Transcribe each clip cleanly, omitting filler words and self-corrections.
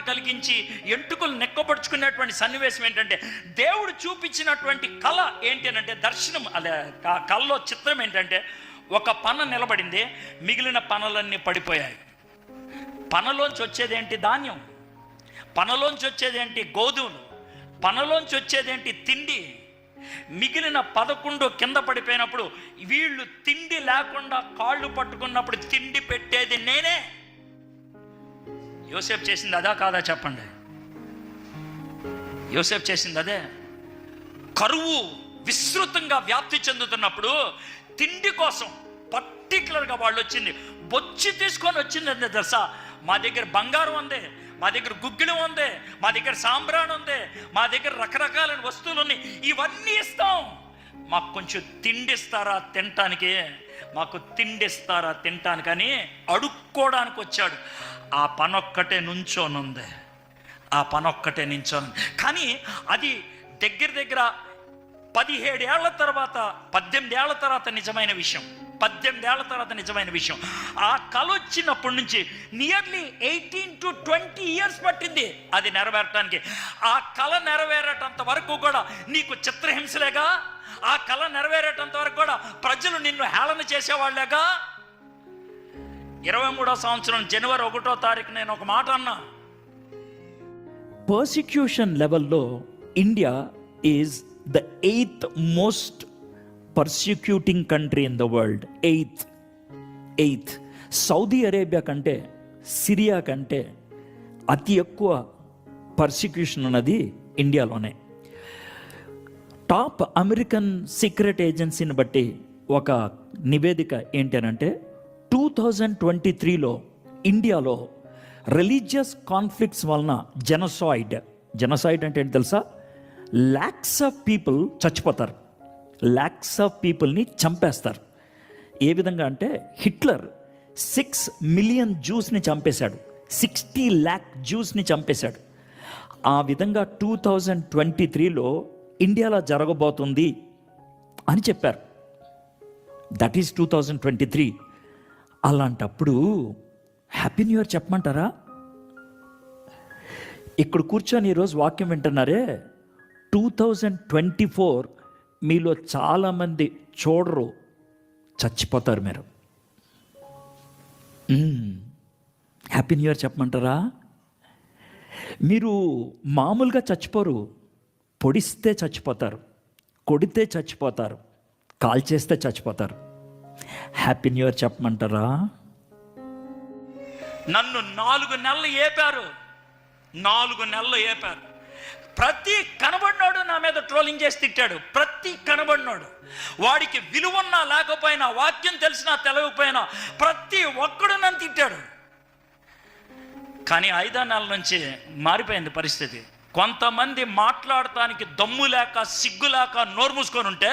కలిగించి ఎంటుకలు నెక్కపరుచుకునేటువంటి సన్నివేశం ఏంటంటే, దేవుడు చూపించినటువంటి కళ ఏంటి అంటే, దర్శనం అదే కళలో చిత్రం ఏంటంటే, ఒక పన నిలబడింది, మిగిలిన పనలన్నీ పడిపోయాయి. పనలోంచి వచ్చేదేంటి? ధాన్యం. పనలోంచి వచ్చేదేంటి? గోధుమలు. పనలోంచి వచ్చేదేంటి? తిండి. మిగిలిన 11 కింద పడిపోయినప్పుడు, వీళ్ళు తిండి లేకుండా కాళ్ళు పట్టుకున్నప్పుడు తిండి పెట్టేది నేనే. యోసేపు చేసింది అదా కాదా చెప్పండి? యోసేపు చేసింది అదే. కరువు విస్తృతంగా వ్యాప్తి చెందుతున్నప్పుడు తిండి కోసం పర్టికులర్గా వాళ్ళు వచ్చింది, బొచ్చి తీసుకొని వచ్చింది. అంటే తెలుసా, మా దగ్గర బంగారం ఉంది, మా దగ్గర గుగ్గిలం ఉంది, మా దగ్గర సాంబ్రాణి ఉంది, మా దగ్గర రకరకాలైన వస్తువులు ఉన్నాయి, ఇవన్నీ ఇస్తాం, మాకు కొంచెం తిండిస్తారా తినటానికి, మాకు తిండిస్తారా తినటానికి అని అడుక్కోవడానికి వచ్చాడు. ఆ పనొక్కటే నుంచోనుంది, ఆ పనొక్కటే నించోనుంది. కానీ అది దగ్గర 17 ఏళ్ల తర్వాత, 18 ఏళ్ల తర్వాత నిజమైన విషయం. 18 ఏళ్ల తర్వాత నిజమైన విషయం. ఆ కళ వచ్చినప్పటి నుంచి నియర్లీ 18 to 20 years పట్టింది అది నెరవేరటానికి. ఆ కళ నెరవేరేటంత వరకు కూడా నీకు చిత్రహింసలేగా, ఆ కళ నెరవేరేటంత వరకు కూడా ప్రజలు నిన్ను హేళన చేసేవాళ్ళేగా. 23వ సంవత్సరం జనవరి 1వ తారీఖు నేను ఒక మాట అన్నా, పర్సిక్యూషన్ లెవెల్లో India is the 8th most persecuting country in the world. 8th. Saudi Arabia కంటే, సిరియా కంటే అతి ఎక్కువ పర్సిక్యూషన్ ఉన్నది ఇండియాలోనే. టాప్ అమెరికన్ సీక్రెట్ ఏజెన్సీని బట్టి ఒక నివేదిక ఏంటంటే, 2023లో ఇండియాలో రిలీజియస్ కాన్ఫ్లిక్ట్స్ వలన జెనోసైడ్ అంటే ఏంటి తెలుసా? lakhs ఆఫ్ పీపుల్ చచ్చిపోతారు, lakhs ఆఫ్ పీపుల్ని చంపేస్తారు. ఏ విధంగా అంటే, హిట్లర్ 6 million Jews-ని చంపేశాడు, 60 lakh Jews-ని చంపేశాడు. ఆ విధంగా 2023లో ఇండియాలో జరగబోతుంది అని చెప్పారు. That is 2023. అలాంటప్పుడు హ్యాపీ న్యూ ఇయర్ చెప్పమంటారా? ఇక్కడ కూర్చొని ఈరోజు వాక్యం వింటున్నారే, 2024 మీలో చాలామంది చూడరు, చచ్చిపోతారు మీరు. హ్యాపీ న్యూ ఇయర్ చెప్పమంటారా? మీరు మామూలుగా చచ్చిపోరు, పొడిస్తే చచ్చిపోతారు, కొడితే చచ్చిపోతారు, కాల్ చేస్తే చచ్చిపోతారు. హ్యాపీ న్యూ ఇయర్ చెప్పమంటారా? నన్ను 4 నెలలు ఏపారు, 4 నెలలు ఏపారు. ప్రతి కనబడినోడు నా మీద ట్రోలింగ్ చేసి తిట్టాడు. ప్రతి కనబడినోడు, వాడికి విలువన్నా లేకపోయినా, వాక్యం తెలిసినా తెలవకపోయినా, ప్రతి ఒక్కడు నన్ను తిట్టాడు. కానీ 5 నెలల నుంచి మారిపోయింది పరిస్థితి. కొంతమంది మాట్లాడటానికి దమ్ము లేక, సిగ్గు లేక నోరు మూసుకొని ఉంటే,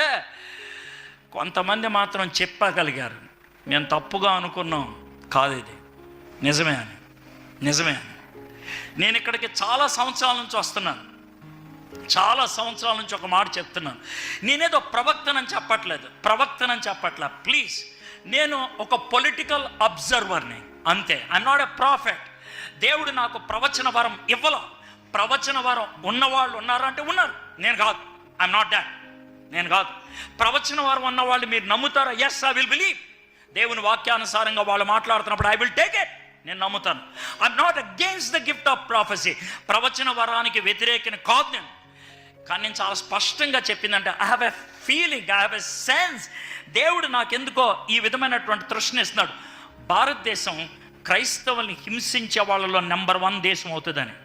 కొంతమంది మాత్రం చెప్పగలిగారు, మేము తప్పుగా అనుకున్నాం, కాదు ఇది నిజమే అని. నేను ఇక్కడికి చాలా సంవత్సరాల నుంచి వస్తున్నాను, చాలా సంవత్సరాల నుంచి ఒక మాట చెప్తున్నాను. నేనేదో ప్రవక్తనని చెప్పట్లా, ప్లీజ్. నేను ఒక పొలిటికల్ అబ్జర్వర్ని అంతే. I'm not a prophet. దేవుడు నాకు ప్రవచన వరం ఇవ్వాల. ప్రవచన వరం ఉన్నవాళ్ళు ఉన్నారా అంటే ఉన్నారు, నేను కాదు. ఐఎమ్ నాట్ దాట్, నేను కాదు. ప్రవచన వరం ఉన్నవాళ్ళు మీరు నమ్ముతారా? Yes, I will believe. దేవుని వాక్యానుసారంగా వాళ్ళు మాట్లాడుతున్నప్పుడు ఐ విల్ టేక్ ఇట్, నేను నమ్ముతాను. I'm not against the gift of prophecy. ప్రవచన వరానికి వ్యతిరేకని కాదు నేను. కానీ నేను చాలా స్పష్టంగా చెప్పిందంటే, I have a feeling, I have a sense. దేవుడు నాకెందుకో ఈ విధమైనటువంటి తృష్ణ ఇస్తున్నాడు. భారతదేశం క్రైస్తవుల్ని హింసించే వాళ్ళలో నెంబర్ 1 దేశం అవుతుందని.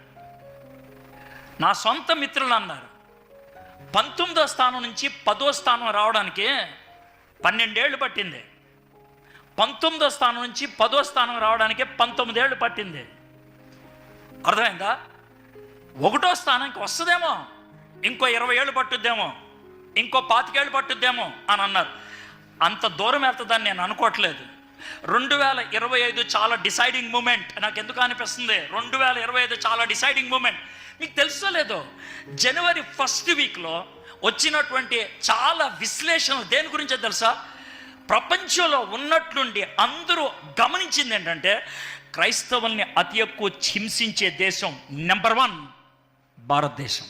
నా సొంత మిత్రులు అన్నారు, 19వ స్థానం నుంచి 10వ స్థానం రావడానికి 12 ఏళ్ళు పట్టింది. 19వ స్థానం నుంచి 10వ స్థానం రావడానికి 19 ఏళ్ళు పట్టింది. అర్థమైందా? 1వ స్థానానికి వస్తుందేమో, ఇంకో 20 ఏళ్ళు పట్టుద్దేమో, ఇంకో 25 ఏళ్ళు పట్టుద్దేమో అని అన్నారు. అంత దూరం వెళ్తుందని నేను అనుకోవట్లేదు. 2025 చాలా డిసైడింగ్ మూమెంట్. నాకు ఎందుకు అనిపిస్తుంది 2025 చాలా డిసైడింగ్ మూమెంట్? మీకు తెలుసో లేదో, జనవరి 1st వీక్లో వచ్చినటువంటి చాలా విశ్లేషణలు దేని గురించో తెలుసా? ప్రపంచంలో ఉన్నట్లుండి అందరూ గమనించింది ఏంటంటే, క్రైస్తవుల్ని అతి ఎక్కువ హింసించే దేశం నెంబర్ 1 భారతదేశం.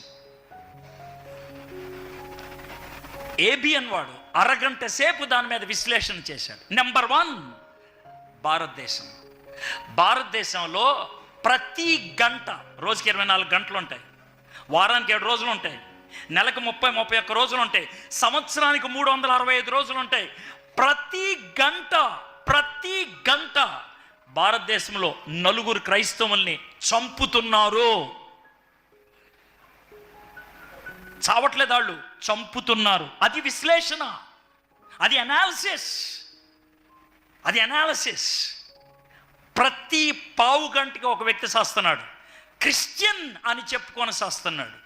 ఏబిఎన్ వాడు అరగంట సేపు దాని మీద విశ్లేషణ చేశాడు. నెంబర్ 1 భారతదేశం. భారతదేశంలో ప్రతి గంట, రోజుకి 24 గంటలు ఉంటాయి, వారానికి 7 రోజులు ఉంటాయి, నెలకు 30-31 రోజులు ఉంటాయి, సంవత్సరానికి 365 రోజులు ఉంటాయి. ప్రతి గంట భారతదేశంలో 4 క్రైస్తవుల్ని చంపుతున్నారు. చావట్లేదు, వాళ్ళు చంపుతున్నారు. అది విశ్లేషణ, అది అనాలిసిస్. ప్రతి పావు గంటకి ఒక వ్యక్తి చేస్తున్నాడు, క్రిస్టియన్ అని చెప్పుకొని చేస్తున్నాడు.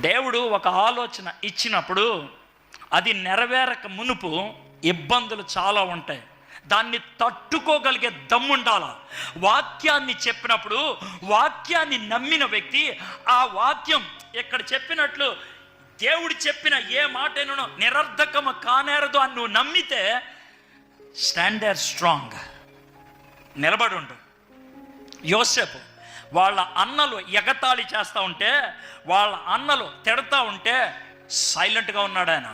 దేవుడు ఒక ఆలోచన ఇచ్చినప్పుడు అది నెరవేరక మునుపు ఇబ్బందులు చాలా ఉంటాయి. దాన్ని తట్టుకోగలిగే దమ్ముండాల. వాక్యాన్ని చెప్పినప్పుడు వాక్యాన్ని నమ్మిన వ్యక్తి ఆ వాక్యం ఇక్కడ చెప్పినట్లు దేవుడు చెప్పిన ఏ మాటను నిరర్ధకము కానేరదు అని నువ్వు నమ్మితే స్టాండర్డ్ స్ట్రాంగ్, నిలబడి ఉండు. యోసేపు వాళ్ళ అన్నలు ఎగతాళి చేస్తూ ఉంటే, వాళ్ళ అన్నలు తిడతా ఉంటే సైలెంట్గా ఉన్నాడు ఆయన.